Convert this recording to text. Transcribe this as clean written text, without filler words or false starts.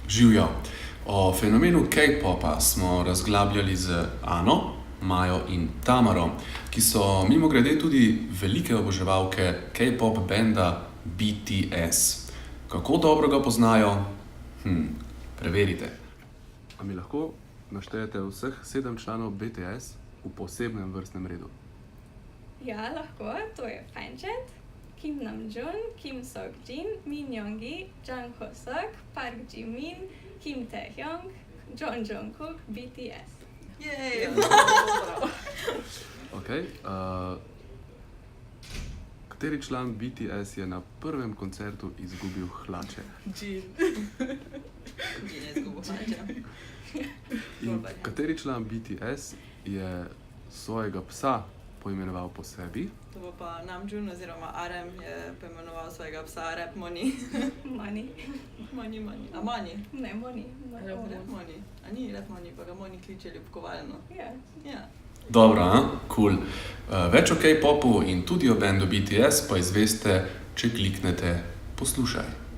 Živjo. O fenomenu K-popa smo razglabljali z Ano, Majo in Tamaro, ki so mimogrede tudi velike oboževalke K-pop benda BTS. Kako dobro ga poznajo? Preverite. A mi lahko naštejete vseh 7 članov BTS v posebnem vrstnem redu? Ja, lahko. To je Fanchant, Kim Namjoon, Kim Seokjin, Min Yoongi, Jung Hoseok, Park Jimin, Kim Taehyung, John Jungkook, BTS. Jej! Okej. Kateri član BTS je na prvem koncertu izgubil hlače? Jin. Jin je izgubil hlače. In kateri član BTS je svojega psa poimenoval po sebi? To bo pa Namjoon oziroma RM je poimenoval svojega psa Rap Money. Money. Money. A Money? Ne, Money. Rap Money. A ni Rap Money, pa ga Money kliče ljubkovalno. Ja. Ja. Dobro, cool. Več o K-popu in tudi o bendu BTS pa izveste, če kliknete poslušaj.